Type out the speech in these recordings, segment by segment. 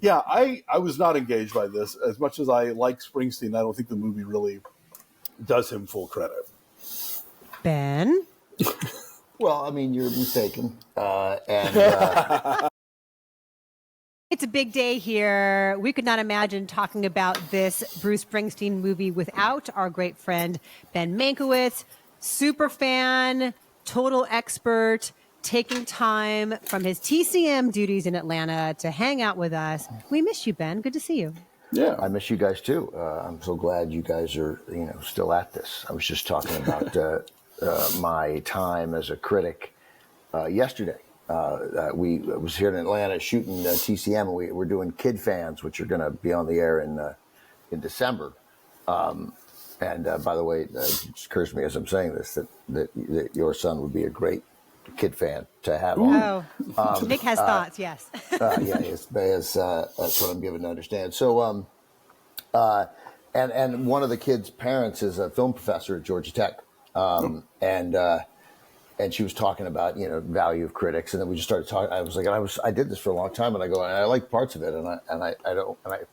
Yeah, I was not engaged by this. As much as I like Springsteen, I don't think the movie really does him full credit. Ben? Well, I mean, you're mistaken. It's a big day here. We could not imagine talking about this Bruce Springsteen movie without our great friend, Ben Mankiewicz, super fan, total expert, taking time from his TCM duties in Atlanta to hang out with us. We miss you, Ben. Good to see you. Yeah, I miss you guys too. I'm so glad you guys are, still at this. I was just talking about my time as a critic yesterday. I was here in Atlanta shooting TCM, and we're doing Kid Fans, which are going to be on the air in December. And by the way, it just occurs to me as I'm saying this that your son would be a great Kid fan to have on. Nick has thoughts, yes. That's what I'm given to understand. So, and one of the kids' parents is a film professor at Georgia Tech, and she was talking about value of critics, and then we just started talking. I was like, I did this for a long time, and I like parts of it, and I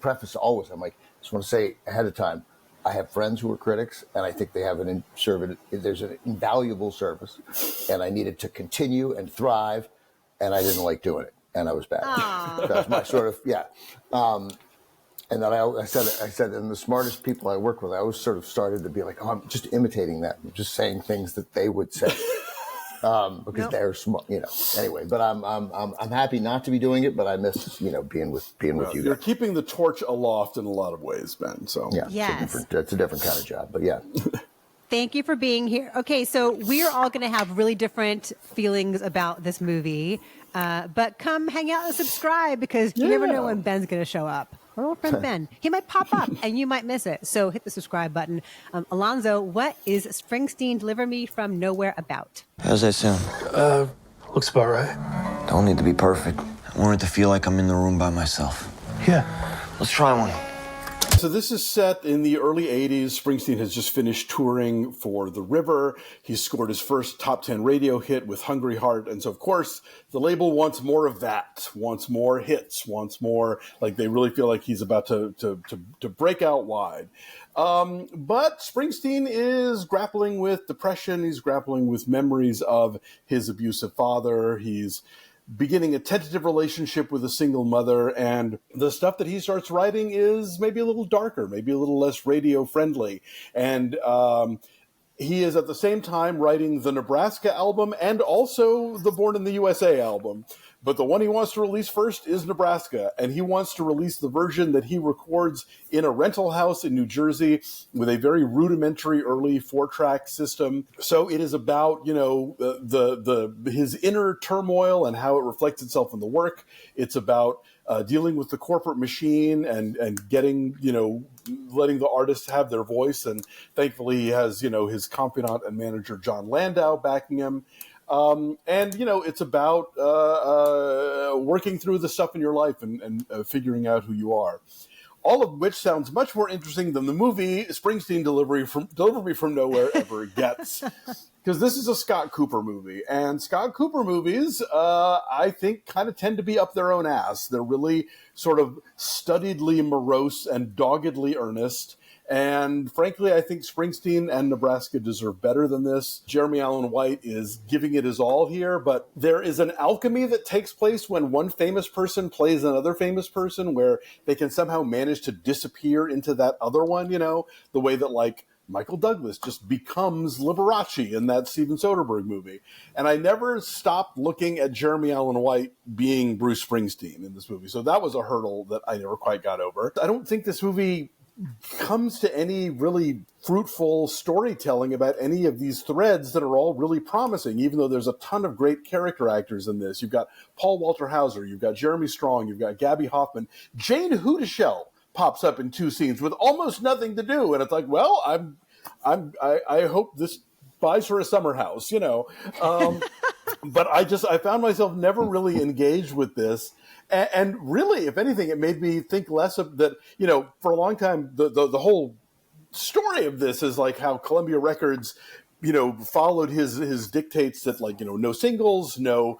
preface always. I'm like, I just want to say ahead of time, I have friends who are critics, and I think they have there's an invaluable service, and I needed to continue and thrive, and I didn't like doing it, and I was bad. That's my sort of And then I said, and the smartest people I work with, I always sort of started to be like, oh, I'm just imitating that, I'm just saying things that they would say. Because they're smart, Anyway, but I'm happy not to be doing it, but I miss being with you. You're keeping the torch aloft in a lot of ways, Ben. So yeah, yes, it's a different kind of job, but yeah. Thank you for being here. Okay, so we are all going to have really different feelings about this movie, but come hang out and subscribe because you never know when Ben's going to show up. Our old friend Ben, he might pop up and you might miss it. So hit the subscribe button. Alonzo, what is Springsteen Deliver Me From Nowhere about? How's that sound? Looks about right. Don't need to be perfect. I want it to feel like I'm in the room by myself. Yeah. Let's try one. So this is set in the early 80s. Springsteen has just finished touring for The River. He's scored his first top 10 radio hit with Hungry Heart. And so, of course, the label wants more of that, wants more hits, wants more, like they really feel like he's about to break out wide. But Springsteen is grappling with depression. He's grappling with memories of his abusive father. He's beginning a tentative relationship with a single mother, and the stuff that he starts writing is maybe a little darker, maybe a little less radio friendly. And he is at the same time writing the Nebraska album and also the Born in the USA album. But the one he wants to release first is Nebraska, and he wants to release the version that he records in a rental house in New Jersey with a very rudimentary early 4-track system. So it is about, his inner turmoil and how it reflects itself in the work. It's about dealing with the corporate machine and getting, letting the artists have their voice. And thankfully he has, his confidant and manager, John Landau, backing him. It's about working through the stuff in your life and figuring out who you are. All of which sounds much more interesting than the movie Springsteen Deliver Me From Nowhere ever gets. Because this is a Scott Cooper movie. And Scott Cooper movies, I think, kind of tend to be up their own ass. They're really sort of studiedly morose and doggedly earnest. And frankly, I think Springsteen and Nebraska deserve better than this. Jeremy Allen White is giving it his all here, but there is an alchemy that takes place when one famous person plays another famous person where they can somehow manage to disappear into that other one, the way that like Michael Douglas just becomes Liberace in that Steven Soderbergh movie. And I never stopped looking at Jeremy Allen White being Bruce Springsteen in this movie. So that was a hurdle that I never quite got over. I don't think this movie comes to any really fruitful storytelling about any of these threads that are all really promising, even though there's a ton of great character actors in this. You've got Paul Walter Hauser, you've got Jeremy Strong, you've got Gaby Hoffman. Jane Hudeshell pops up in 2 scenes with almost nothing to do, and it's like, well, I hope this buys her a summer house, But I found myself never really engaged with this. And really, if anything, it made me think less of that, for a long time, the whole story of this is like how Columbia Records, followed his dictates that like, no singles, no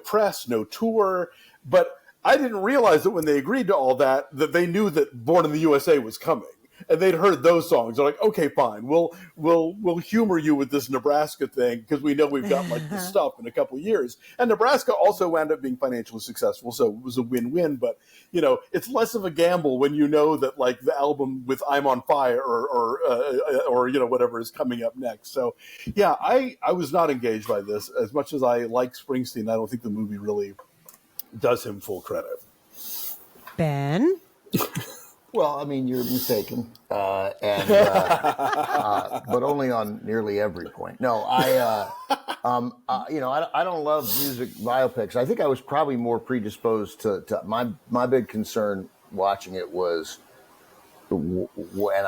press, no tour. But I didn't realize that when they agreed to all that they knew that Born in the USA was coming. And they'd heard those songs. They're like, okay, fine, we'll humor you with this Nebraska thing because we know we've got like this stuff in a couple of years. And Nebraska also wound up being financially successful, so it was a win-win. But it's less of a gamble when you know that like the album with "I'm on Fire" or whatever is coming up next. So yeah, I was not engaged by this as much as I like Springsteen. I don't think the movie really does him full credit. Ben. Well, I mean, you're mistaken, but only on nearly every point. No, I don't love music biopics. I think I was probably more predisposed to my big concern watching it was when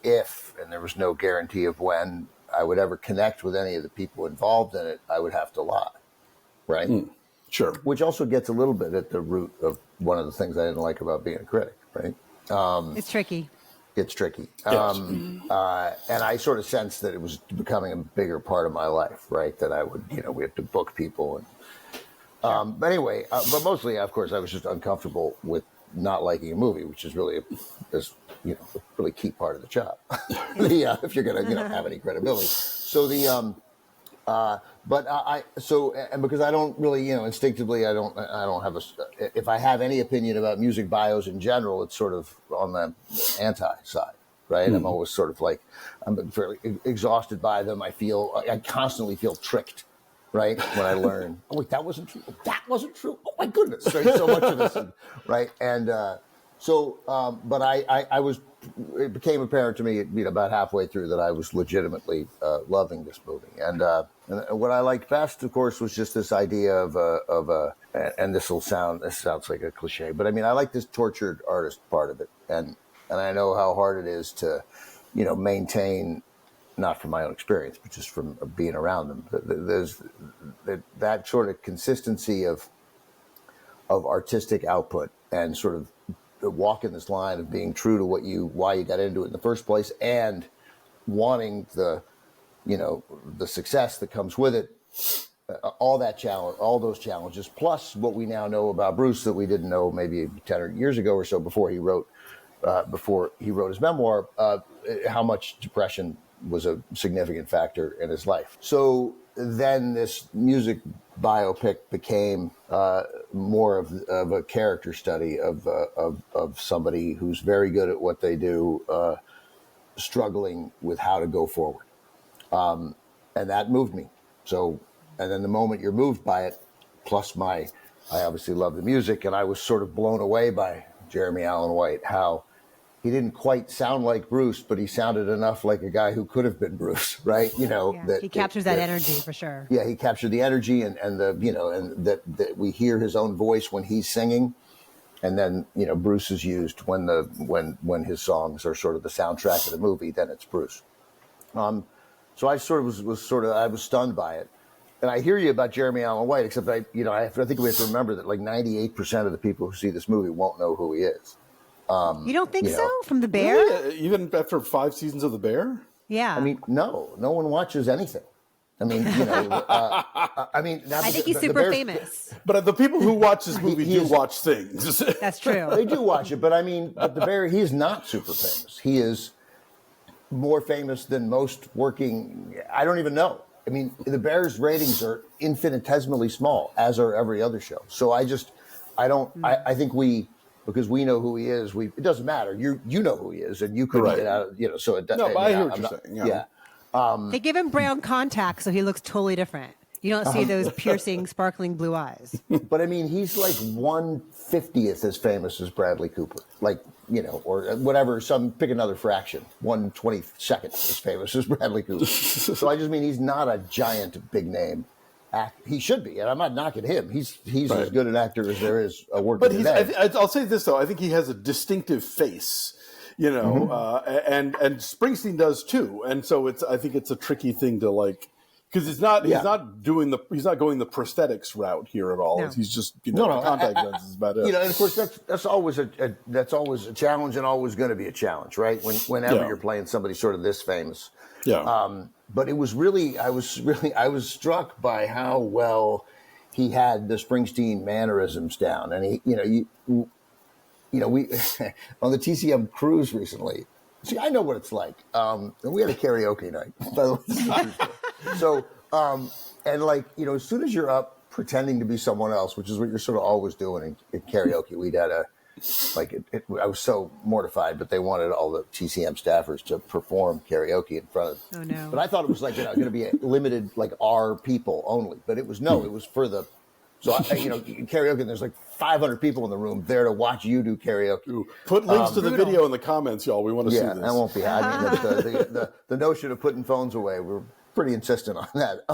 if and there was no guarantee of when I would ever connect with any of the people involved in it, I would have to lie, right? Sure. Which also gets a little bit at the root of one of the things I didn't like about being a critic, right? It's tricky. It's tricky. Yes. And I sort of sensed that it was becoming a bigger part of my life, right? That I would, we have to book people. And, but anyway, but mostly, of course, I was just uncomfortable with not liking a movie, which is really, a really key part of the job. If you're going to, have any credibility. So and because I don't really, instinctively, I don't have if I have any opinion about music bios in general, it's sort of on the anti side, right? I'm always sort of like, I'm fairly exhausted by them. I constantly feel tricked, right? When I learn, oh wait, that wasn't true. That wasn't true. Oh my goodness, there's so much of this, right? And but it became apparent to me, about halfway through that I was legitimately loving this movie. And what I liked best, of course, was just this idea of and this sounds like a cliche, but I mean, I like this tortured artist part of it. And I know how hard it is to, maintain, not from my own experience, but just from being around them. There's that sort of consistency of artistic output and sort of walking this line of being true to why you got into it in the first place and wanting the success that comes with it, all those challenges, plus what we now know about Bruce that we didn't know maybe 10 years ago or so before he wrote his memoir, how much depression was a significant factor in his life. So then this music biopic became more of a character study of somebody who's very good at what they do, struggling with how to go forward. And that moved me. So, and then the moment you're moved by it, plus I obviously love the music, and I was sort of blown away by Jeremy Allen White, how he didn't quite sound like Bruce, but he sounded enough like a guy who could have been Bruce, right? He captures that energy for sure. Yeah, he captured the energy and that we hear his own voice when he's singing, and then Bruce is used when his songs are sort of the soundtrack of the movie. Then it's Bruce. So I sort of I was stunned by it, and I hear you about Jeremy Allen White, except I think we have to remember that like 98% of the people who see this movie won't know who he is. You don't think so? From The Bear? Really? Even after 5 seasons of The Bear? Yeah. I mean, no one watches anything. I mean, I think he's super famous. But the people who watch this movie do watch things. That's true. They do watch it, but I mean, The Bear, he's not super famous. He is more famous than most working. I don't even know. I mean, The Bear's ratings are infinitesimally small, as are every other show. So I think because we know who he is, it doesn't matter. You know who he is, and you couldn't get out of, so it doesn't. No, but I hear what you're saying. Yeah. They give him brown contacts, so he looks totally different. You don't see those piercing, sparkling blue eyes. But I mean, he's like 1/50th as famous as Bradley Cooper. Like, or whatever, pick another fraction. 1/22nd as famous as Bradley Cooper. So I just mean he's not a giant big name. He should be, and I'm not knocking him. He's right. As good an actor as there is a working today. I'll say this though: I think he has a distinctive face, and Springsteen does too. And so I think it's a tricky thing to like, because he's not going the prosthetics route here at all. No. He's just the contact lens is about it. And of course that's always a challenge and always going to be a challenge, right? Whenever you're playing somebody sort of this famous. Yeah. But it was really, I was struck by how well he had the Springsteen mannerisms down, and he, we on the TCM cruise recently. See, I know what it's like. And we had a karaoke night, by the way. This is a true story. So, and like, as soon as you're up pretending to be someone else, which is what you're sort of always doing in karaoke, we'd had I was so mortified, but they wanted all the TCM staffers to perform karaoke in front of. Oh no! But I thought it was like going to be a limited, like our people only. But it was it was for the. So karaoke, and there's like 500 people in the room there to watch you do karaoke. Ooh, put links to the video in the comments, y'all. We want to see this. Yeah, that won't be. I mean, the notion of putting phones away, we're pretty insistent on that.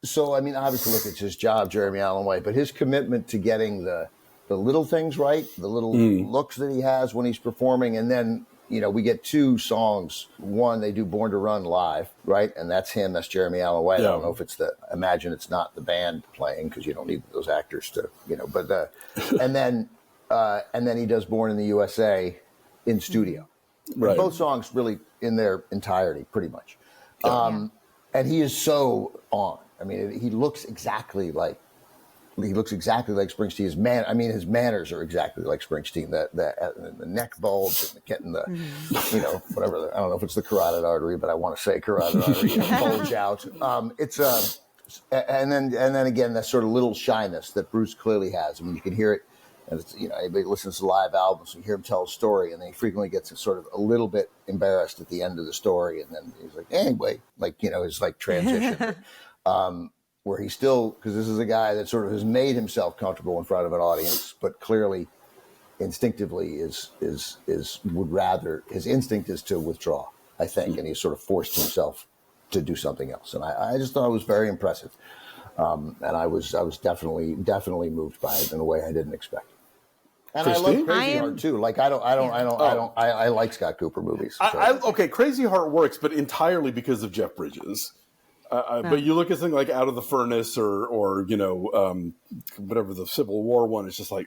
So I mean, obviously, look, it's his job, Jeremy Allen White, but his commitment to getting the little things right, the little looks that he has when he's performing, and then we get 2 songs. One, they do Born to Run live, right? And that's him, that's Jeremy Allen White. Yeah. I don't know if it's imagine it's not the band playing because you don't need those actors to, but, and then he does Born in the USA in studio. Right. Both songs really in their entirety, pretty much. And he is so on. I mean, he looks exactly like Springsteen. His manners are exactly like Springsteen. The neck bulge and getting the, whatever. I don't know if it's the carotid artery, but I want to say carotid artery bulge out. And then again, that sort of little shyness that Bruce clearly has. I mean, you can hear it, and it's, anybody listens to live albums, you hear him tell a story, and then he frequently gets sort of a little bit embarrassed at the end of the story, and then he's like, anyway, his like transition. Where he still, because this is a guy that sort of has made himself comfortable in front of an audience, but clearly, instinctively would rather, his instinct is to withdraw, I think, and he's sort of forced himself to do something else. And I just thought it was very impressive, and I was definitely moved by it in a way I didn't expect. And Christine? I love Crazy Heart too. Like I like Scott Cooper movies. So. Crazy Heart works, but entirely because of Jeff Bridges. But you look at something like Out of the Furnace or whatever the Civil War one, it's just like,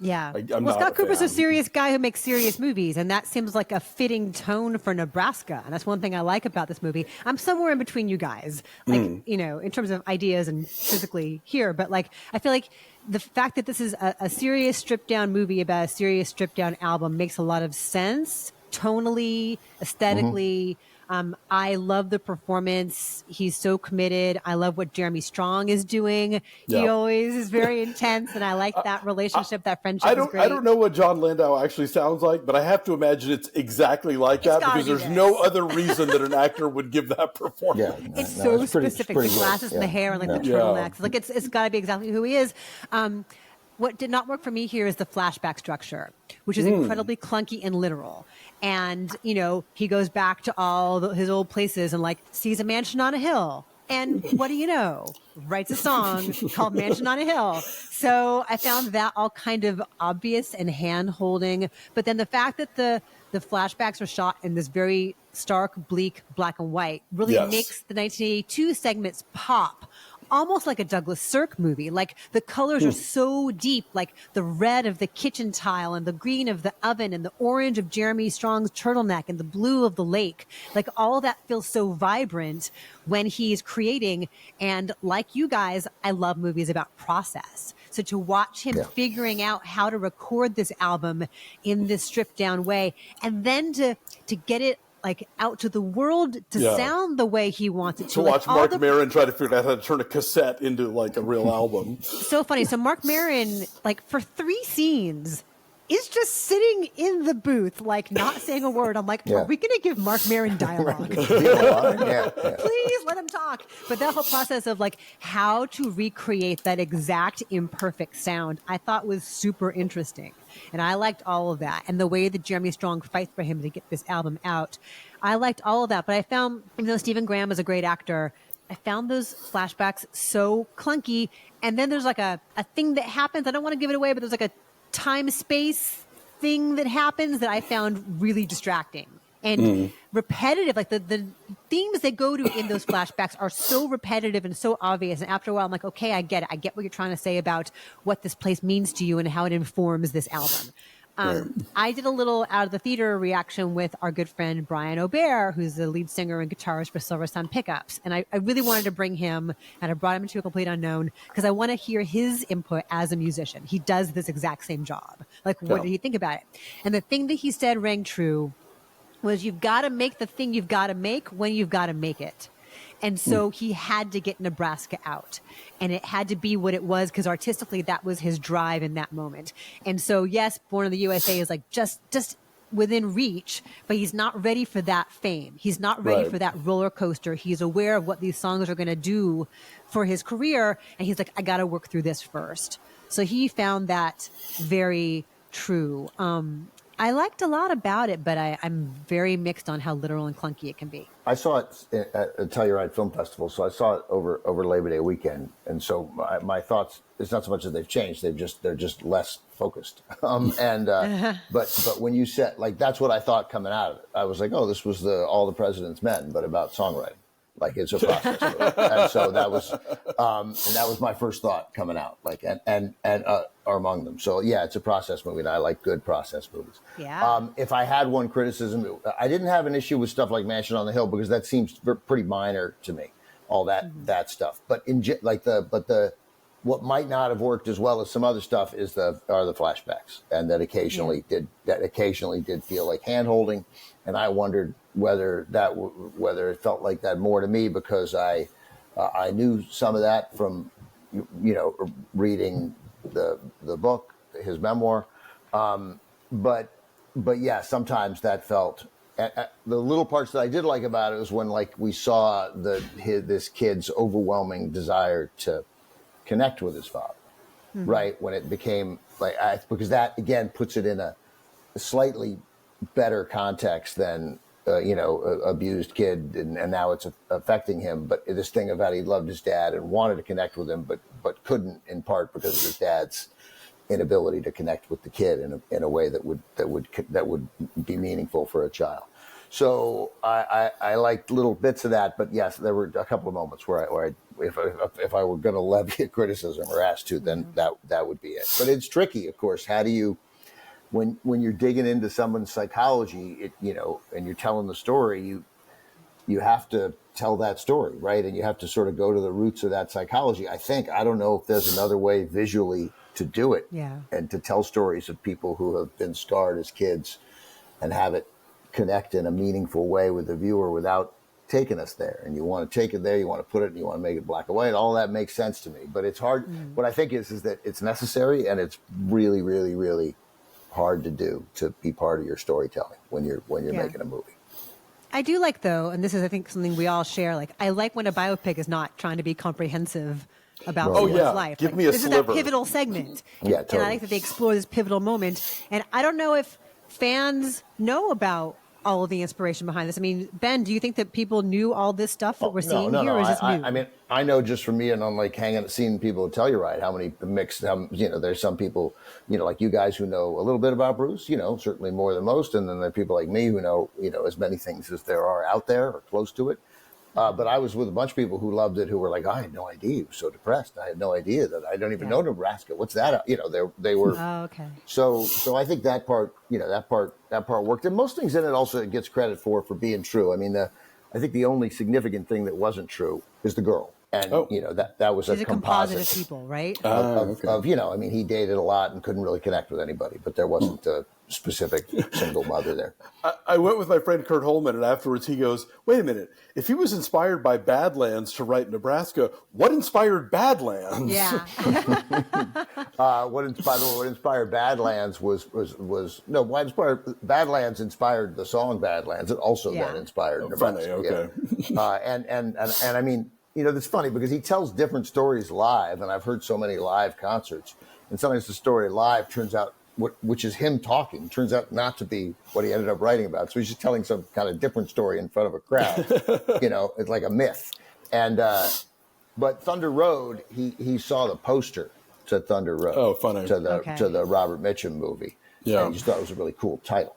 yeah. Scott Cooper's a serious guy who makes serious movies, and that seems like a fitting tone for Nebraska. And that's one thing I like about this movie. I'm somewhere in between you guys, in terms of ideas and physically here. But I feel like the fact that this is a serious stripped down movie about a serious stripped down album makes a lot of sense tonally, aesthetically. I love the performance. He's so committed. I love what Jeremy Strong is doing. He always is very intense, and I like that relationship, that friendship is great. I don't know what John Landau actually sounds like, but I have to imagine it's exactly like that because there's no other reason that an actor would give that performance. Yeah, it's so specific. The glasses and the hair and the turtlenecks. Like it's got to be exactly who he is. What did not work for me here is the flashback structure, which is incredibly clunky and literal. And, he goes back to all his old places and sees a mansion on a hill. And what do you know? Writes a song called Mansion on a Hill. So I found that all kind of obvious and hand-holding. But then the fact that the flashbacks are shot in this very stark, bleak black and white really makes the 1982 segments pop. Almost like a Douglas Sirk movie. Like the colors are so deep, like the red of the kitchen tile and the green of the oven and the orange of Jeremy Strong's turtleneck and the blue of the lake. Like all that feels so vibrant when he's creating. And like you guys, I love movies about process. So to watch him figuring out how to record this album in this stripped down way, and then to get it out to the world to sound the way he wants it to. To watch Mark Maron try to figure out how to turn a cassette into a real album. So funny. So Mark Maron, for 3 scenes, is just sitting in the booth, not saying a word. I'm like, are we going to give Mark Maron dialogue? Please let him talk. But that whole process of how to recreate that exact imperfect sound, I thought was super interesting. And I liked all of that. And the way that Jeremy Strong fights for him to get this album out, I liked all of that. But I found, even though Stephen Graham is a great actor, I found those flashbacks so clunky. And then there's a thing that happens. I don't want to give it away, but there's a time-space thing that happens that I found really distracting and repetitive. The themes they go to in those flashbacks are so repetitive and so obvious. And after a while, I'm like, okay, I get it. I get what you're trying to say about what this place means to you and how it informs this album. I did a little out of the theater reaction with our good friend Brian Aubert, who's the lead singer and guitarist for Silver Sun Pickups. And I really wanted to bring him, and I brought him into A Complete Unknown because I want to hear his input as a musician. He does this exact same job. Like, what did he think about it? And the thing that he said rang true was, you've got to make the thing you've got to make when you've got to make it. And so he had to get Nebraska out, and it had to be what it was, because artistically that was his drive in that moment. And so, yes, Born in the USA is like just within reach, but he's not ready for that fame. He's not ready for that roller coaster. He's aware of what these songs are going to do for his career. And he's like, I got to work through this first. So he found that very true. I liked a lot about it, but I'm very mixed on how literal and clunky it can be. I saw it at a Telluride Film Festival, so I saw it over Labor Day weekend, and so my thoughts, it's not so much that they've changed; they're just less focused. But when you said, like, that's what I thought coming out of it, I was like, oh, this was All the President's Men, but about songwriting. Like, it's a process, and so that was my first thought coming out. Like, and are among them. So yeah, it's a process movie, and I like good process movies. Yeah. If I had one criticism, I didn't have an issue with stuff like Mansion on the Hill, because that seems pretty minor to me. All that stuff, but what might not have worked as well as some other stuff are the flashbacks, and that occasionally did feel like hand holding, and I wondered whether it felt like that more to me because I knew some of that from reading the book, his memoir, but yeah, sometimes that felt. The little parts that I did like about it was when, like, we saw this kid's overwhelming desire to connect with his father, right? When it became because that again puts it in a slightly better context than abused kid, and now it's affecting him. But this thing about he loved his dad and wanted to connect with him, but couldn't, in part because of his dad's inability to connect with the kid in a way that would be meaningful for a child. So I liked little bits of that, but yes, there were a couple of moments where if I were going to levy a criticism or asked to, then that would be it. But it's tricky, of course. How do you, when you're digging into someone's psychology, and you're telling the story, you have to tell that story, right? And you have to sort of go to the roots of that psychology. I don't know if there's another way visually to do it, and to tell stories of people who have been scarred as kids and have it connect in a meaningful way with the viewer without taking us there. And you want to take it there, you want to put it, and you want to make it black and white. All that makes sense to me, but it's hard. What I think is that it's necessary, and it's really, really, really hard to do, to be part of your storytelling when you're making a movie. I do like, though, and this is, I think, something we all share, like, I like when a biopic is not trying to be comprehensive about someone's life. Give me a this sliver. is that pivotal segment. Yeah, totally. And I like that they explore this pivotal moment. And I don't know if fans know about all of the inspiration behind this. I mean, Ben, do you think that people knew all this stuff that we're seeing here, or is this new? I mean, I know just from me and on, like, seeing people at Telluride, how many mixed, there's some people, like you guys who know a little bit about Bruce, certainly more than most. And then there are people like me who know, as many things as there are out there or close to it. But I was with a bunch of people who loved it, who were like, I had no idea he was so depressed. I had no idea that I don't even know Nebraska. What's that? They were. Oh, okay. So I think that part, that part worked. And most things in it also it gets credit for being true. I mean, I think the only significant thing that wasn't true is the girl. And, that was a composite of people, right? I mean, he dated a lot and couldn't really connect with anybody, but there wasn't a specific single mother there. I went with my friend Kurt Holman, and afterwards he goes, wait a minute, if he was inspired by Badlands to write Nebraska, what inspired Badlands? Yeah. What inspired Badlands Badlands inspired the song Badlands. It also then inspired Nebraska. Funny, okay. And I mean, it's funny because he tells different stories live, and I've heard so many live concerts, and sometimes the story live turns out, which is him talking, turns out not to be what he ended up writing about. So he's just telling some kind of different story in front of a crowd. It's like a myth. And but Thunder Road, he saw the poster to Thunder Road. Oh, funny. To the Robert Mitchum movie. Yeah. And he just thought it was a really cool title.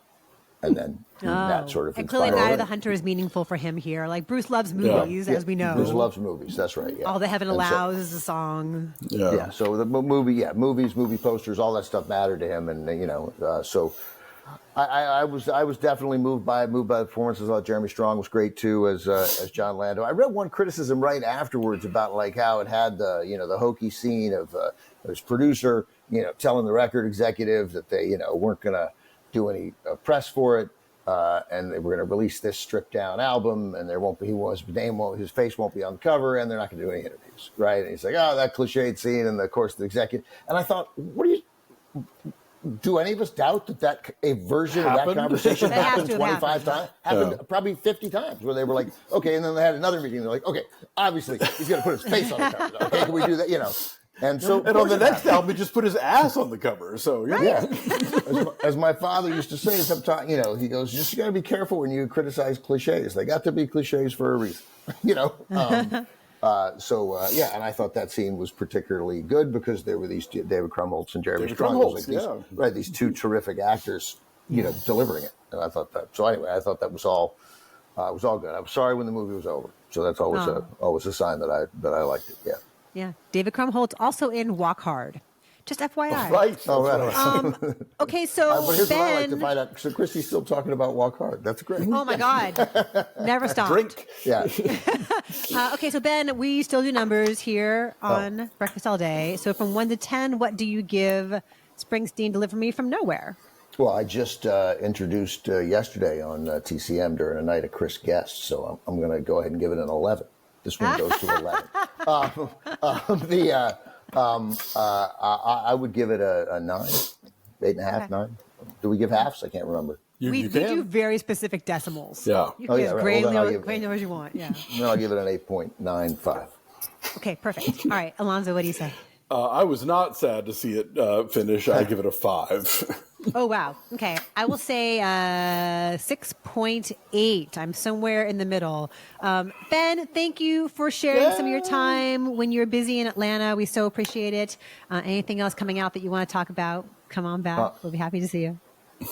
and then that sort of and clearly inspired Night me. of the Hunter is meaningful for him here. Like Bruce loves movies, as we know. Bruce loves movies. That's right. Yeah. All that Heaven And Allows is a song. Yeah. So the movies, movie posters, all that stuff mattered to him, and so I was definitely moved by the performances. I thought Jeremy Strong was great too as John Lando. I read one criticism right afterwards about like how it had the hokey scene of his producer telling the record executive that they weren't going to do any press for it. And they were going to release this stripped down album, and his face won't be on the cover, and they're not going to do any interviews, right? And he's like, oh, that cliched scene, and of course the executive. And I thought, do any of us doubt that a version of that conversation happened 25 times? Happened probably 50 times, where they were like, okay, and then they had another meeting. They're like, okay, obviously he's going to put his face on the cover. Okay, can we do that? And on the next album, he just put his ass on the cover. So yeah. As my father used to say sometimes, he goes, you got to be careful when you criticize cliches. They got to be cliches for a reason, and I thought that scene was particularly good because there were these David Krumholtz and Jeremy Strong, these two terrific actors, delivering it. And I thought that. So anyway, I thought that was all good. I was sorry when the movie was over. So that's always a sign that I liked it. Yeah. Yeah. David Krumholtz also in Walk Hard. Just FYI. Right. Okay, so but here's Ben, what I like to find out. So Christy's still talking about Walk Hard. That's great. Oh my God, never stopped. Drink. Yeah. Okay, so Ben, we still do numbers here on Breakfast All Day. So from 1 to 10, what do you give Springsteen Deliver Me From Nowhere? Well, I just introduced yesterday on TCM during a night of Chris guests, so I'm going to go ahead and give it an 11. This one goes to 11. I would give it a 9, 8.5, 9. Do we give halves? I can't remember. We do very specific decimals. Yeah. You can get as right. granular as you want. Yeah. No, I'll give it an 8.95. Okay, perfect. All right, Alonzo, what do you say? I was not sad to see it finish. I give it a 5. Oh, wow. Okay. I will say 6.8. I'm somewhere in the middle. Ben, thank you for sharing some of your time when you're busy in Atlanta. We so appreciate it. Anything else coming out that you want to talk about? Come on back. We'll be happy to see you.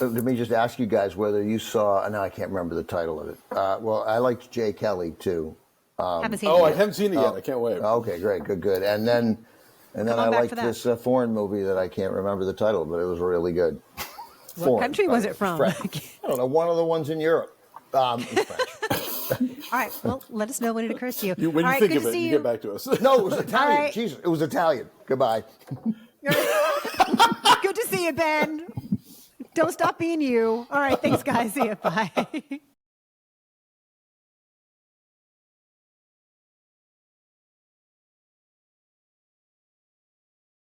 Let me just ask you guys whether you saw, now I can't remember the title of it. Well, I liked Jay Kelly too. Haven't seen it yet. I haven't seen it yet. I can't wait. Okay, great. Good. And then I liked this foreign movie that I can't remember the title, but it was really good. What country was it from? I don't know. One of the ones in Europe. In French. All right. Well, let us know when it occurs to you. When you think of it, you get back to us. No, it was Italian. Right. Jesus, it was Italian. Goodbye. Good to see you, Ben. Don't stop being you. All right. Thanks, guys. See you. Bye.